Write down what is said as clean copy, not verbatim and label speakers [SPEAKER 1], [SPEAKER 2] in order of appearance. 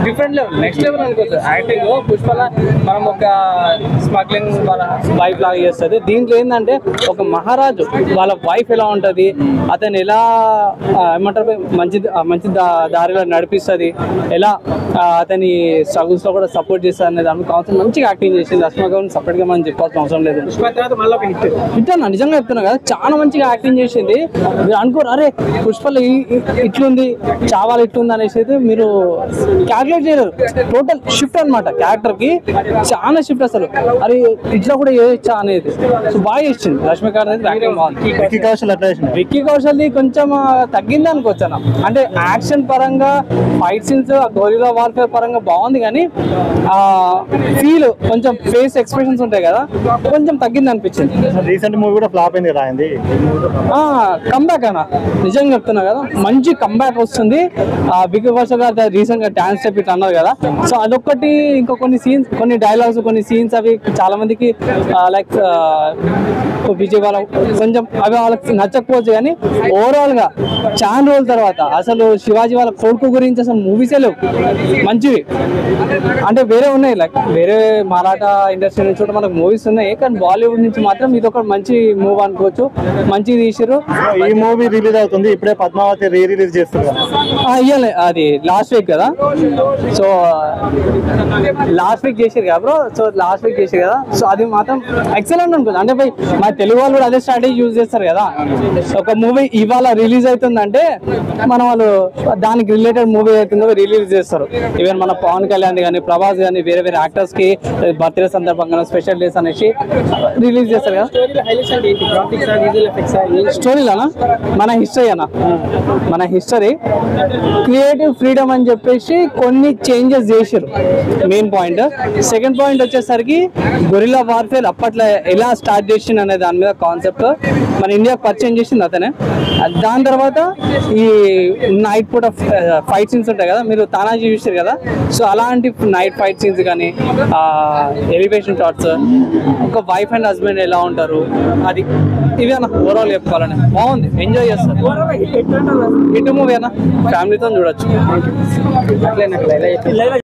[SPEAKER 1] Different level, next level అనుకోవచ్చు. Acting పుష్పల మనం ఒక స్మగ్లింగ్ వాళ్ళ వైఫ్ లాగా చేస్తుంది. దీంట్లో ఏంటంటే ఒక మహారాజు వాళ్ళ వైఫ్ ఎలా ఉంటుంది, అతను ఎలా ఏమంటారు మంచి దారిలో నడిపిస్తుంది, ఎలా అతని స్ట్రగుల్స్ లో కూడా సపోర్ట్ చేస్తుంది అనేది దాని కాన్సెప్ట్ మంచిగా యాక్టింగ్ చేసింది. రష్మిక గౌడ్ సపరేట్ గా మనం చెప్పాల్సిన అవసరం లేదు. హిట్ అన్న, నిజంగా చెప్తున్నా కదా, చాలా మంచిగా యాక్టింగ్ చేసింది. మీరు అనుకోరు అరే పుష్పలో ఇట్లుంది చావాలు ఇట్లుంది అనేసి అయితే మీరు క్యాల్కులేట్ చేయలేరు. టోటల్ షిఫ్ట్ అనమాట క్యారెక్టర్ కి, చాలా షిఫ్ట్ అసలు. అది ఇట్లా కూడా చేయొచ్చా అనేది. సో బాగా చేసింది రష్మిక అనేది. యాక్టింగ్ బాగుంది. విక్కీ కౌశల్ది కొంచెం తగ్గింది అనుకోవచ్చు అన్న. అంటే యాక్షన్ పరంగా ఫైట్ సీన్స్ గోరిల్లా వార్ఫేర్ పరంగా బాగుంది, కానీ ఫీల్ కొంచెం ఫేస్ ఎక్స్ప్రెషన్స్ ఉంటాయి కదా, కొంచెం తగ్గింది అనిపించింది.
[SPEAKER 2] రీసెంట్ మూవీ కూడా ఫ్లాప్ అయింది కదా అయింది.
[SPEAKER 1] కంబ్యాక్ అన్న, నిజంగా చెప్తున్నా కదా, మంచి కంబ్యాక్ వస్తుంది. విక్కీ కౌశల్ గారు రీసెంట్ గా డాన్స్ స్టెప్ ఇట్లా అన్నారు కదా, సో అదొక్కటి. ఇంకా కొన్ని సీన్స్, కొన్ని డైలాగ్స్, కొన్ని సీన్స్ అవి చాలా మందికి లైక్ విజయ్ వాళ్ళ కొంచెం అవి వాళ్ళకి నచ్చకపోవచ్చు, కానీ ఓవరాల్ గా చాలా రోజుల తర్వాత అసలు శివాజీ వాళ్ళ కొడుకు గురించి అసలు మూవీసే లేవు మంచివి. అంటే వేరే ఉన్నాయి, లైక్ వేరే మరాఠా ఇండస్ట్రీ నుంచి కూడా మనకు మూవీస్ ఉన్నాయి, కానీ బాలీవుడ్ నుంచి మాత్రం ఇది ఒక మంచి మూవీ అనుకోవచ్చు. మంచిగా తీసారు.
[SPEAKER 2] ఈ మూవీ రిలీజ్ అవుతుంది ఇప్పుడే, పద్మావతి రీ రిలీజ్ చేస్తారు.
[SPEAKER 1] ఇయ్యాలి, అది లాస్ట్ వీక్ కదా, సో లాస్ట్ వీక్ చేసారు కదా బ్రో, సో లాస్ట్ వీక్ చేసారు కదా, సో అది మాత్రం ఎక్సలెంట్ ఉంటుంది. అంటే పోయి మా తెలుగు వాళ్ళు కూడా అదే స్ట్రాటజీ యూజ్ చేస్తారు కదా. ఒక మూవీ ఇవాళ రిలీజ్ అవుతుందంటే మన వాళ్ళు దానికి రిలేటెడ్ మూవీ అవుతుందో రిలీజ్ చేస్తారు. ఈవెన్ మన పవన్ కళ్యాణ్ కానీ, ప్రభాస్ కానీ, వేరే వేరే యాక్టర్స్ కి బర్త్డే సందర్భంగా స్పెషల్ డేస్ అనేసి రిలీజ్ చేస్తారు కదా. స్టోరీలోనా మన హిస్టరీ అన్న, మన హిస్టరీ క్రియేటివ్ ఫ్రీడమ్ అని చెప్పేసి కొన్ని చేంజెస్ చేసారు. Main point. సెకండ్ పాయింట్ వచ్చేసరికి గొరిల్లా వార్ఫేర్ అప్పట్లో ఎలా స్టార్ట్ చేసింది అనే దాని మీద కాన్సెప్ట్ మన ఇండియాకి పరిచయం చేసింది అతనే. దాని తర్వాత ఈ నైట్ పూట ఫైట్ సీన్స్ ఉంటాయి కదా, మీరు తానాజీ చూసారు కదా, సో అలాంటి నైట్ ఫైట్ సీన్స్ కానీ, ఎలివేషన్ షాట్స్, ఒక వైఫ్ అండ్ హస్బెండ్ ఎలా ఉంటారు, అది ఇవి అన్న ఓవరాల్ చెప్పుకోవాలని బాగుంది. ఎంజాయ్ చేస్తారు. హిట్ మూవీ అన్న, ఫ్యామిలీతో చూడొచ్చు. అట్లే